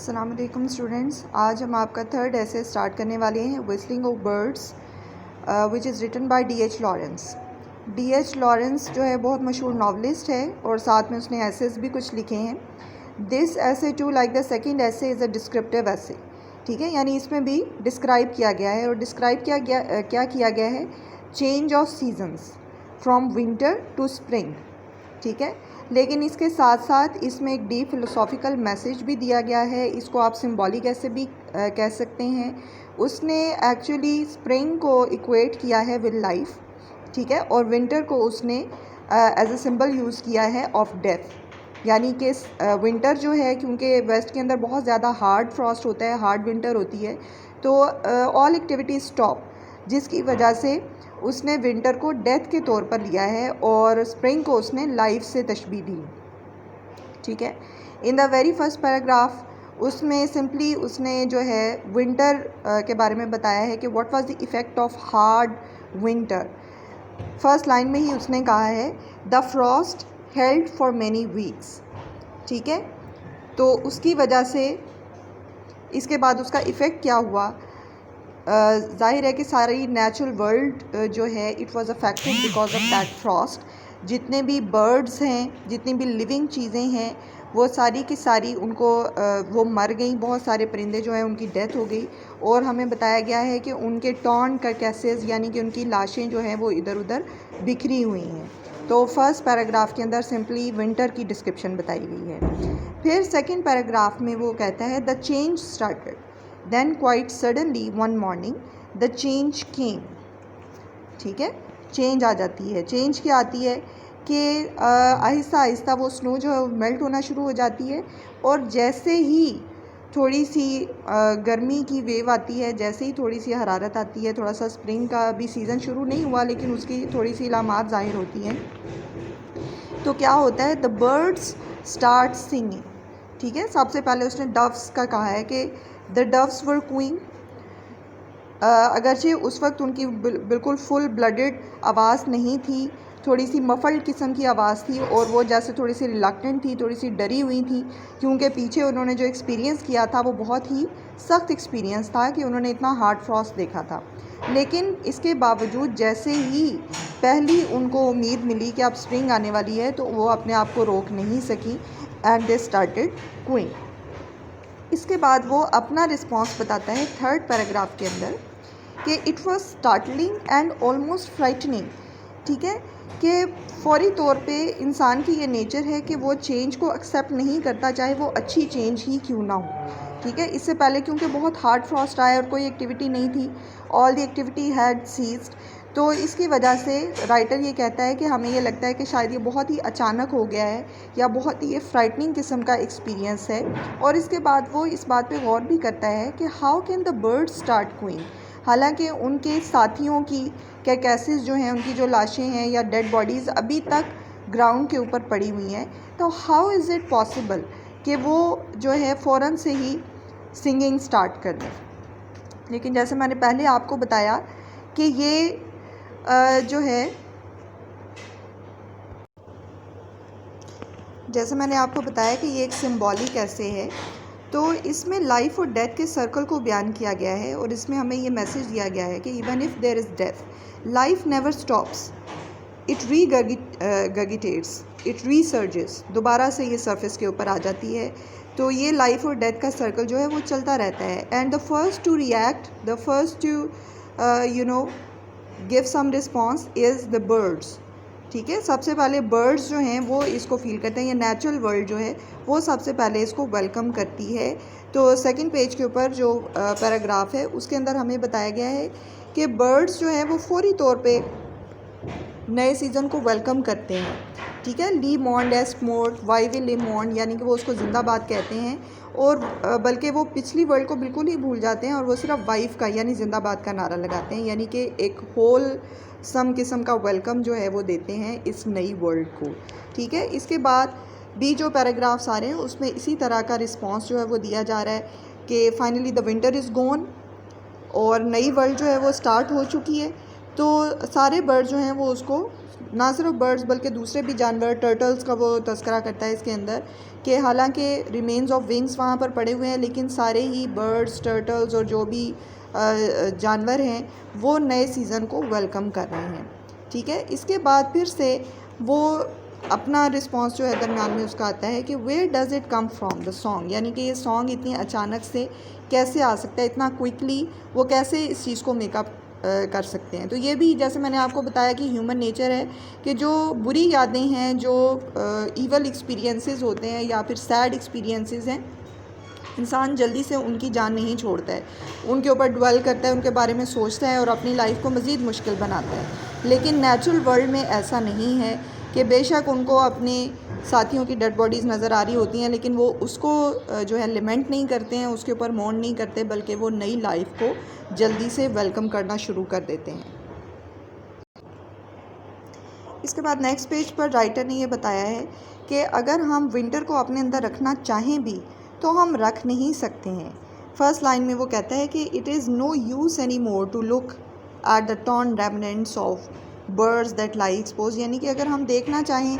अस्सलाम वालेकुम स्टूडेंट्स, आज हम आपका थर्ड ऐसे स्टार्ट करने वाले हैं whistling of birds which is written by D H. Lawrence. D H. Lawrence जो है बहुत मशहूर नावलिस्ट है और साथ में उसने एसेस भी कुछ लिखे हैं। दिस ऐसे टू लाइक द सेकंड ऐसे इज़ अ डिस्क्रिप्टिव ऐसे, ठीक है, यानी इसमें भी डिस्क्राइब किया गया है। और डिस्क्राइब क्या किया गया है, change of seasons from winter to spring, ठीक है। लेकिन इसके साथ साथ इसमें एक डीप फिलोसॉफिकल मैसेज भी दिया गया है। इसको आप सिंबॉलिक ऐसे भी कह सकते हैं। उसने एक्चुअली स्प्रिंग को इक्वेट किया है विद लाइफ, ठीक है, और विंटर को उसने एज अ सिंबल यूज़ किया है ऑफ डेथ। यानी कि विंटर जो है, क्योंकि वेस्ट के अंदर बहुत ज़्यादा हार्ड फ्रॉस्ट होता है, हार्ड विंटर होती है, तो ऑल एक्टिविटी स्टॉप, जिसकी वजह से उसने विंटर को डेथ के तौर पर लिया है और स्प्रिंग को उसने लाइफ से तशबीह दी, ठीक है। In the very first paragraph उसमें सिंपली उसने जो है विंटर के बारे में बताया है कि what was the effect of hard winter. First line में ही उसने कहा है the Frost held for many weeks, ठीक है। तो उसकी वजह से इसके बाद उसका इफ़ेक्ट क्या हुआ, ज़ाहिर है कि सारी नेचुरल वर्ल्ड जो है it was affected because of that Frost. जितने भी बर्ड्स हैं, जितनी भी लिविंग चीज़ें हैं, वो सारी की सारी उनको वो मर गई। बहुत सारे परिंदे जो हैं उनकी डेथ हो गई और हमें बताया गया है कि उनके टॉर्न कार्कैसेस यानी कि उनकी लाशें जो हैं वो इधर उधर बिखरी हुई हैं। तो फर्स्ट पैराग्राफ के अंदर सिंपली विंटर की डिस्क्रिप्शन बताई गई है। फिर सेकंड पैराग्राफ में वो कहता है the change started then quite suddenly one morning the change came, ठीक है। चेंज आ जाती है। चेंज क्या आती है कि आहिस्ता आहिस्ता वो स्नो जो है मेल्ट होना शुरू हो जाती है और जैसे ही थोड़ी सी गर्मी की वेव आती है, जैसे ही थोड़ी सी हरारत आती है, थोड़ा सा स्प्रिंग का भी सीज़न शुरू नहीं हुआ लेकिन उसकी थोड़ी सी इलामात ज़ाहिर होती हैं, तो क्या होता है, द बर्ड्स स्टार्ट सिंगिंग, ठीक है। सबसे पहले उसने डव्स का कहा है कि द डव्स वर क्वीइंग। अगरचे उस वक्त उनकी बिल्कुल फुल ब्लडेड आवाज़ नहीं थी, थोड़ी सी मफल्ड किस्म की आवाज़ थी और वो जैसे थोड़ी सी रिलक्टेंट थी, थोड़ी सी डरी हुई थी, क्योंकि पीछे उन्होंने जो एक्सपीरियंस किया था वो बहुत ही सख्त एक्सपीरियंस था कि उन्होंने इतना हार्ड फ्रॉस्ट देखा था। लेकिन इसके बावजूद जैसे ही पहली उनको उम्मीद मिली कि अब स्प्रिंग आने वाली है, तो वो अपने आप को रोक नहीं सकी एंड दे स्टार्टेड क्वीइंग। इसके बाद वो अपना रिस्पॉन्स बताता है थर्ड पैराग्राफ के अंदर कि it was startling and almost frightening, ठीक है, कि फौरी तौर पे इंसान की ये नेचर है कि वो चेंज को एक्सेप्ट नहीं करता, चाहे वो अच्छी चेंज ही क्यों ना हो, ठीक है। इससे पहले क्योंकि बहुत हार्ड फ्रॉस्ट आया और कोई एक्टिविटी नहीं थी, all the activity had ceased, तो इसकी वजह से राइटर ये कहता है कि हमें ये लगता है कि शायद ये बहुत ही अचानक हो गया है या बहुत ही ये फ्राइटनिंग किस्म का एक्सपीरियंस है। और इसके बाद वो इस बात पे गौर भी करता है कि how can the bird start queuing, हालांकि उनके साथियों की कैकेसिस जो हैं, उनकी जो लाशें हैं या डेड बॉडीज़ अभी तक ग्राउंड के ऊपर पड़ी हुई हैं, तो हाउ इज़ इट पॉसिबल कि वो जो है फ़ौरन से ही सिंगिंग स्टार्ट कर दें। लेकिन जैसे मैंने पहले आपको बताया कि ये जो है, जैसे मैंने आपको बताया कि ये एक सिंबॉलिक ऐसे है, तो इसमें लाइफ और डेथ के सर्कल को बयान किया गया है और इसमें हमें ये मैसेज दिया गया है कि even if there is death life never stops, it regurgitates, it resurges, दोबारा से ये सरफेस के ऊपर आ जाती है। तो ये लाइफ और डेथ का सर्कल जो है वो चलता रहता है। And the first to react, the first to give some response is the birds, ठीक है। सबसे पहले बर्ड्स जो हैं वो इसको फील करते हैं, ये नेचुरल वर्ल्ड जो है वो सबसे पहले इसको वेलकम करती है। तो सेकंड पेज के ऊपर जो पैराग्राफ है उसके अंदर हमें बताया गया है कि बर्ड्स जो हैं वो फौरी तौर पे नए सीज़न को वेलकम करते हैं, ठीक है। ली मॉन्ड एस्ट मोर वाई विल ले मॉन्ड, यानी कि वो उसको जिंदाबाद कहते हैं और बल्कि वो पिछली वर्ल्ड को बिल्कुल ही भूल जाते हैं और वो सिर्फ वाइफ का यानी जिंदाबाद का नारा लगाते हैं, यानी कि एक होल सम किस्म का वेलकम जो है वो देते हैं इस नई वर्ल्ड को, ठीक है। इसके बाद भी जो पैराग्राफ्स आ रहे हैं उसमें इसी तरह का रिस्पॉन्स जो है वो दिया जा रहा है कि finally the winter is gone और नई वर्ल्ड जो है वो स्टार्ट हो चुकी है। तो सारे बर्ड जो हैं वो उसको ना सिर्फ बर्ड्स बल्कि दूसरे भी जानवर, टर्टल्स का वो तज़किरा करता है इसके अंदर कि हालांकि रिमेन्स ऑफ विंग्स वहाँ पर पड़े हुए हैं, लेकिन सारे ही बर्ड्स, टर्टल्स और जो भी जानवर हैं वो नए सीज़न को वेलकम कर रहे हैं। ठीक है, इसके बाद फिर से वो अपना रिस्पॉन्स जो है दरम्यान में उसका आता है कि where does it come from the song, यानी कि ये सॉन्ग इतनी अचानक से कैसे आ सकता है, इतना क्विकली वो कैसे इस चीज़ को मेकअप कर सकते हैं। तो ये भी जैसे मैंने आपको बताया कि ह्यूमन नेचर है कि जो बुरी यादें हैं, जो ईवल एक्सपीरियंसेस होते हैं या फिर सैड एक्सपीरियंसेस हैं, इंसान जल्दी से उनकी जान नहीं छोड़ता है, उनके ऊपर ड्वेल करता है, उनके बारे में सोचता है और अपनी लाइफ को मज़ीद मुश्किल बनाता है। लेकिन नेचुरल वर्ल्ड में ऐसा नहीं है कि बेशक उनको अपने साथियों की डेड बॉडीज़ नज़र आ रही होती हैं, लेकिन वो उसको जो है लिमेंट नहीं करते हैं, उसके ऊपर मौन नहीं करते, बल्कि वो नई लाइफ को जल्दी से वेलकम करना शुरू कर देते हैं। इसके बाद नेक्स्ट पेज पर राइटर ने ये बताया है कि अगर हम विंटर को अपने अंदर रखना चाहें भी तो हम रख नहीं सकते हैं। फर्स्ट लाइन में वो कहता है कि it is no use any more to look at the torn remnants of birds that lie expose, यानी कि अगर हम देखना चाहें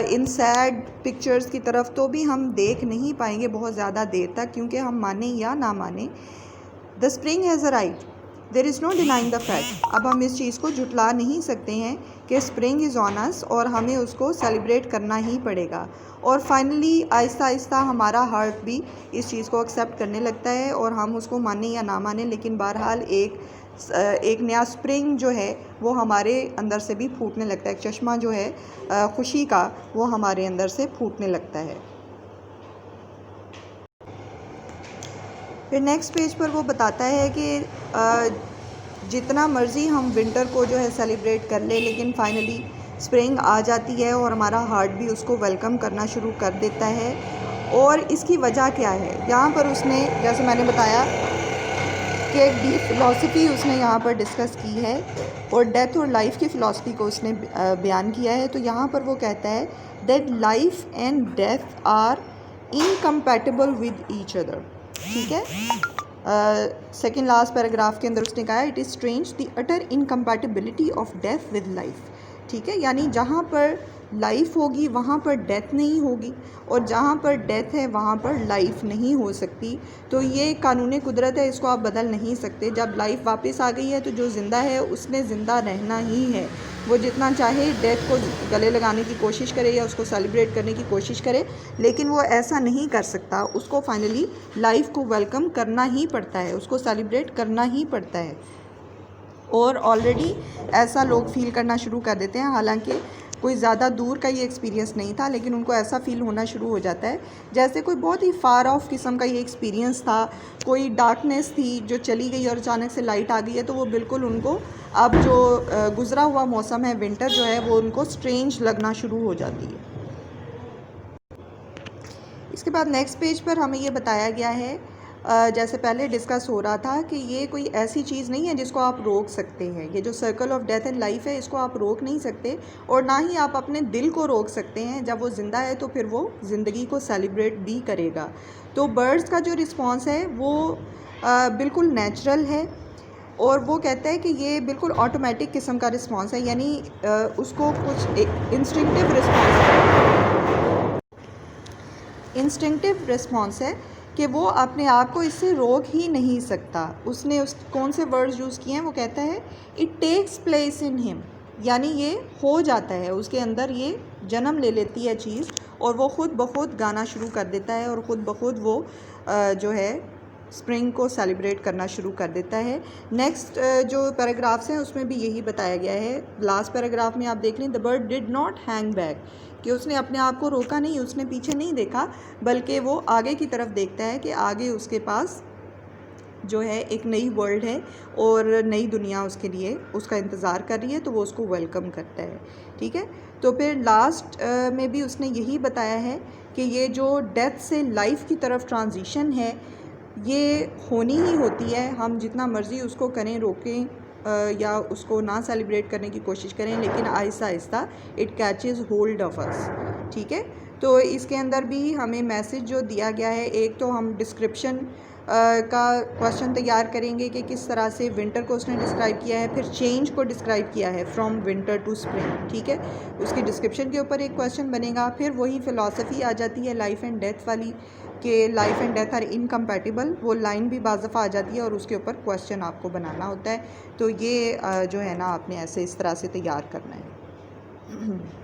इन सैड पिक्चर्स की तरफ तो भी हम देख नहीं पाएंगे बहुत ज़्यादा देर तक, क्योंकि हम माने या ना माने the spring has arrived, there is no denying the fact. अब हम इस चीज़ को झुटला नहीं सकते हैं कि स्प्रिंग इज़ ऑन अस और हमें उसको सेलिब्रेट करना ही पड़ेगा। और फाइनली आहिस्ता आहिस्ता हमारा हार्ट भी इस चीज़ को एक्सेप्ट करने लगता है और हम उसको माने या ना माने, लेकिन बहरहाल एक नया स्प्रिंग जो है वो हमारे अंदर से भी फूटने लगता है, एक चश्मा जो है खुशी का वो हमारे अंदर से फूटने लगता है। फिर नेक्स्ट पेज पर वो बताता है कि जितना मर्ज़ी हम विंटर को जो है सेलिब्रेट कर ले, लेकिन फाइनली स्प्रिंग आ जाती है और हमारा हार्ट भी उसको वेलकम करना शुरू कर देता है। और इसकी वजह क्या है, यहाँ पर उसने जैसे मैंने बताया कि एक डीप फ़िलॉसफी उसने यहाँ पर डिस्कस की है और डेथ और लाइफ की फ़िलॉसफी को उसने बयान किया है। तो यहाँ पर वो कहता है that life and death are incompatible with each other. ठीक है, सेकेंड लास्ट पैराग्राफ के अंदर उसने कहा it is strange the utter incompatibility of death with life. ठीक है, यानी जहाँ पर लाइफ होगी वहाँ पर डेथ नहीं होगी और जहाँ पर डेथ है वहाँ पर लाइफ नहीं हो सकती। तो ये कानून कुदरत है, इसको आप बदल नहीं सकते। जब लाइफ वापस आ गई है तो जो ज़िंदा है उसने ज़िंदा रहना ही है। वो जितना चाहे डेथ को गले लगाने की कोशिश करे या उसको सेलिब्रेट करने की कोशिश करे, लेकिन वो ऐसा नहीं कर सकता। उसको फाइनली लाइफ को वेलकम करना ही पड़ता है, उसको सेलिब्रेट करना ही पड़ता है। और ऑलरेडी ऐसा लोग फील करना शुरू कर देते हैं, हालांकि कोई ज़्यादा दूर का ये एक्सपीरियंस नहीं था, लेकिन उनको ऐसा फ़ील होना शुरू हो जाता है जैसे कोई बहुत ही फार ऑफ किस्म का ये एक्सपीरियंस था, कोई डार्कनेस थी जो चली गई और अचानक से लाइट आ गई है। तो वो बिल्कुल उनको अब जो गुज़रा हुआ मौसम है विंटर जो है वो उनको स्ट्रेंज लगना शुरू हो जाती है। इसके बाद नेक्स्ट पेज पर हमें ये बताया गया है, जैसे पहले डिस्कस हो रहा था कि ये कोई ऐसी चीज़ नहीं है जिसको आप रोक सकते हैं। ये जो circle of death and life है इसको आप रोक नहीं सकते और ना ही आप अपने दिल को रोक सकते हैं। जब वो ज़िंदा है तो फिर वो ज़िंदगी को सेलिब्रेट भी करेगा। तो बर्ड्स का जो रिस्पॉन्स है वो बिल्कुल नेचुरल है और वो कहता है कि ये बिल्कुल ऑटोमेटिक किस्म का रिस्पॉन्स है, यानी उसको कुछ इंस्टिंक्टिव रिस्पॉन्स है कि वो अपने आप को इससे रोक ही नहीं सकता। उसने कौन से वर्ड्स यूज़ किए हैं, वो कहता है it takes place in him, यानी ये हो जाता है उसके अंदर, ये जन्म ले लेती है चीज़ और वो ख़ुद ब खुद गाना शुरू कर देता है और ख़ुद ब खुद वो जो है स्प्रिंग को सेलिब्रेट करना शुरू कर देता है। नेक्स्ट जो पैराग्राफ्स हैं उसमें भी यही बताया गया है। लास्ट पैराग्राफ में आप देख लें, the bird did not hang back, कि उसने अपने आप को रोका नहीं, उसने पीछे नहीं देखा, बल्कि वो आगे की तरफ देखता है कि आगे उसके पास जो है एक नई वर्ल्ड है और नई दुनिया उसके लिए उसका इंतज़ार कर रही है, तो वो उसको वेलकम करता है। ठीक है, तो फिर लास्ट में भी उसने यही बताया है कि ये जो डेथ से लाइफ की तरफ ट्रांजिशन है ये होनी ही होती है। हम जितना मर्ज़ी उसको करें, रोकें या उसको ना सेलिब्रेट करने की कोशिश करें, लेकिन Aahista Aahista it caches hold of us. ठीक है, तो इसके अंदर भी हमें मैसेज जो दिया गया है, एक तो हम डिस्क्रिप्शन का क्वेश्चन तैयार करेंगे कि किस तरह से विंटर को उसने डिस्क्राइब किया है, फिर चेंज को डिस्क्राइब किया है फ्रॉम विंटर टू स्प्रिंग, ठीक है। उसकी डिस्क्रिप्शन के ऊपर एक क्वेश्चन बनेगा। फिर वही फ़िलासफ़ी आ जाती है लाइफ एंड डेथ वाली, कि life and death are incompatible, वो लाइन भी बाज़ दफ़ा आ जाती है और उसके ऊपर क्वेश्चन आपको बनाना होता है। तो ये जो है ना, आपने ऐसे इस तरह से तैयार करना है।